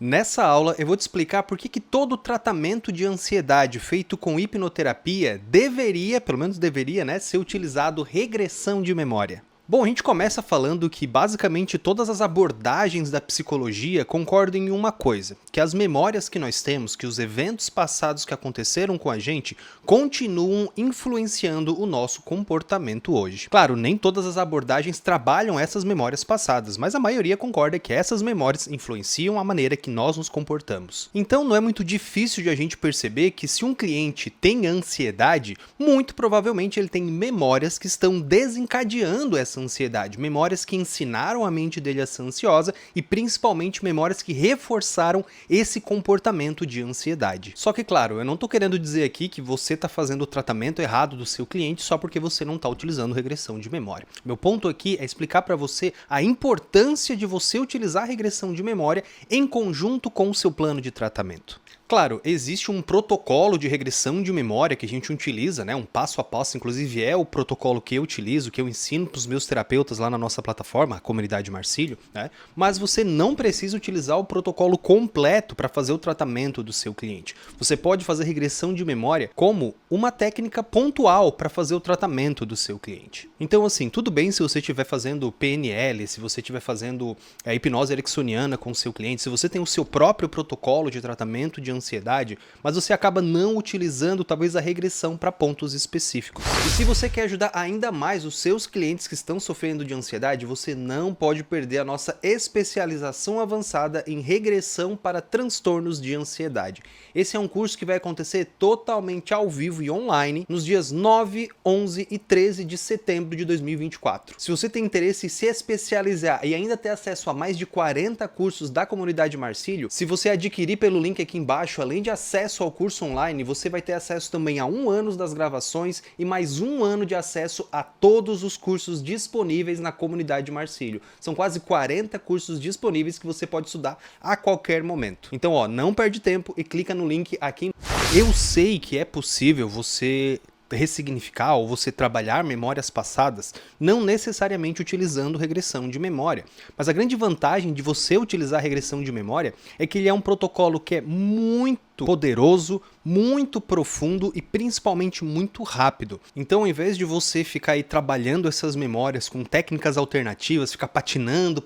Nessa aula eu vou te explicar por que todo tratamento de ansiedade feito com hipnoterapia deveria, pelo menos deveria, né, ser utilizado regressão de memória. Bom, a gente começa falando que basicamente todas as abordagens da psicologia concordam em uma coisa, que as memórias que nós temos, que os eventos passados que aconteceram com a gente, continuam influenciando o nosso comportamento hoje. Claro, nem todas as abordagens trabalham essas memórias passadas, mas a maioria concorda que essas memórias influenciam a maneira que nós nos comportamos. Então não é muito difícil de a gente perceber que se um cliente tem ansiedade, muito provavelmente ele tem memórias que estão desencadeando essa ansiedade, memórias que ensinaram a mente dele a ser ansiosa e principalmente memórias que reforçaram esse comportamento de ansiedade. Só que claro, eu não tô querendo dizer aqui que você tá fazendo o tratamento errado do seu cliente só porque você não tá utilizando regressão de memória. Meu ponto aqui é explicar para você a importância de você utilizar a regressão de memória em conjunto com o seu plano de tratamento. Claro, existe um protocolo de regressão de memória que a gente utiliza, né? Um passo a passo, inclusive é o protocolo que eu utilizo, que eu ensino para os meus terapeutas lá na nossa plataforma, a Comunidade Marcílio, né? Mas você não precisa utilizar o protocolo completo para fazer o tratamento do seu cliente. Você pode fazer regressão de memória como uma técnica pontual para fazer o tratamento do seu cliente. Então, assim, tudo bem se você estiver fazendo PNL, se você estiver fazendo hipnose ericksoniana com o seu cliente, se você tem o seu próprio protocolo de tratamento de ansiedade, mas você acaba não utilizando talvez a regressão para pontos específicos. E se você quer ajudar ainda mais os seus clientes que estão sofrendo de ansiedade, você não pode perder a nossa especialização avançada em regressão para transtornos de ansiedade. Esse é um curso que vai acontecer totalmente ao vivo e online nos dias 9, 11 e 13 de setembro de 2024. Se você tem interesse em se especializar e ainda ter acesso a mais de 40 cursos da Comunidade Marcílio, se você adquirir pelo link aqui embaixo, além de acesso ao curso online, você vai ter acesso também a 1 ano das gravações e mais 1 ano de acesso a todos os cursos disponíveis na Comunidade Marcílio. São quase 40 cursos disponíveis que você pode estudar a qualquer momento. Então, ó, não perde tempo e clica no link aqui. Eu sei que é possível você ressignificar ou você trabalhar memórias passadas, não necessariamente utilizando regressão de memória. Mas a grande vantagem de você utilizar regressão de memória é que ele é um protocolo que é muito poderoso, muito profundo e principalmente muito rápido. Então, ao invés de você ficar aí trabalhando essas memórias com técnicas alternativas, ficar patinando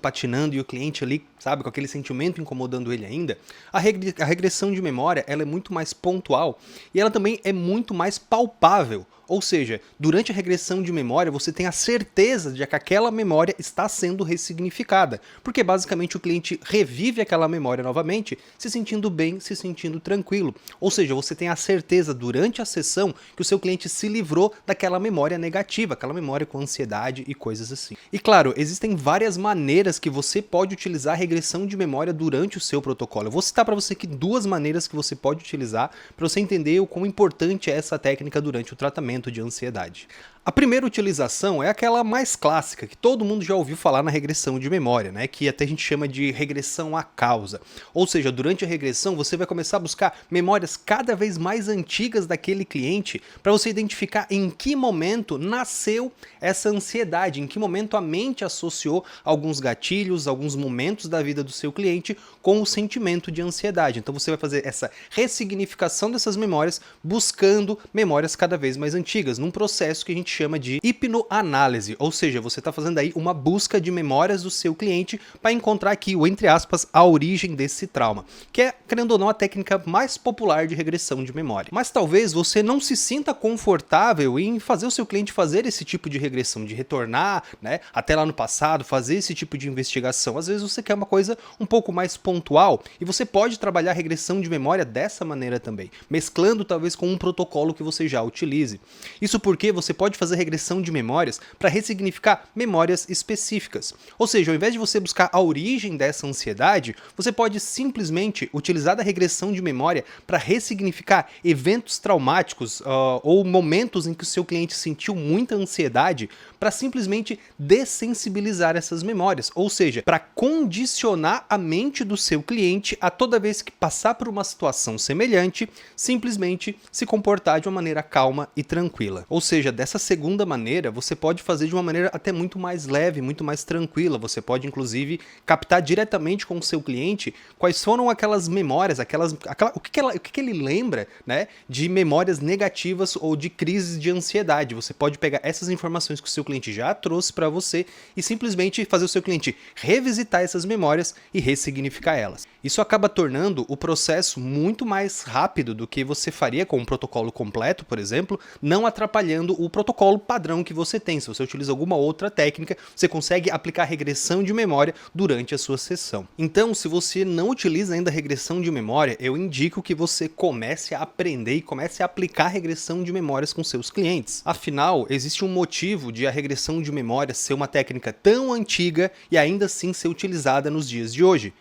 e o cliente ali, sabe, com aquele sentimento incomodando ele ainda, a regressão de memória, ela é muito mais pontual e ela também é muito mais palpável. Ou seja, durante a regressão de memória, você tem a certeza de que aquela memória está sendo ressignificada, porque basicamente o cliente revive aquela memória novamente, se sentindo bem, se sentindo tranquilo. Ou seja, você tem a certeza durante a sessão que o seu cliente se livrou daquela memória negativa, aquela memória com ansiedade e coisas assim. E claro, existem várias maneiras que você pode utilizar a regressão de memória durante o seu protocolo. Eu vou citar para você aqui 2 maneiras que você pode utilizar para você entender o quão importante é essa técnica durante o tratamento de ansiedade. A primeira utilização é aquela mais clássica, que todo mundo já ouviu falar na regressão de memória, né? Que até a gente chama de regressão à causa. Ou seja, durante a regressão você vai começar a buscar memórias cada vez mais antigas daquele cliente para você identificar em que momento nasceu essa ansiedade, em que momento a mente associou alguns gatilhos, alguns momentos da vida do seu cliente com o sentimento de ansiedade. Então você vai fazer essa ressignificação dessas memórias buscando memórias cada vez mais antigas, num processo que a gente chama de hipnoanálise, ou seja, você está fazendo aí uma busca de memórias do seu cliente para encontrar aqui, ou entre aspas, a origem desse trauma, que é, querendo ou não, a técnica mais popular de regressão de memória. Mas talvez você não se sinta confortável em fazer o seu cliente fazer esse tipo de regressão, de retornar, né, até lá no passado, fazer esse tipo de investigação. Às vezes você quer uma coisa um pouco mais pontual e você pode trabalhar a regressão de memória dessa maneira também, mesclando talvez com um protocolo que você já utilize. Isso porque você pode fazer regressão de memórias para ressignificar memórias específicas. Ou seja, ao invés de você buscar a origem dessa ansiedade, você pode simplesmente utilizar da regressão de memória para ressignificar eventos traumáticos ou momentos em que o seu cliente sentiu muita ansiedade para simplesmente dessensibilizar essas memórias. Ou seja, para condicionar a mente do seu cliente a toda vez que passar por uma situação semelhante, simplesmente se comportar de uma maneira calma e tranquila. Ou seja, dessa segunda segunda maneira, você pode fazer de uma maneira até muito mais leve, muito mais tranquila. Você pode, inclusive, captar diretamente com o seu cliente quais foram aquelas memórias, o que ele lembra, né, de memórias negativas ou de crises de ansiedade. Você pode pegar essas informações que o seu cliente já trouxe para você e simplesmente fazer o seu cliente revisitar essas memórias e ressignificar elas. Isso acaba tornando o processo muito mais rápido do que você faria com um protocolo completo, por exemplo, não atrapalhando o protocolo padrão que você tem. Se você utiliza alguma outra técnica, você consegue aplicar regressão de memória durante a sua sessão. Então, se você não utiliza ainda regressão de memória, eu indico que você comece a aprender e comece a aplicar regressão de memórias com seus clientes. Afinal, existe um motivo de a regressão de memória ser uma técnica tão antiga e ainda assim ser utilizada nos dias de hoje.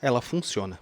Ela funciona.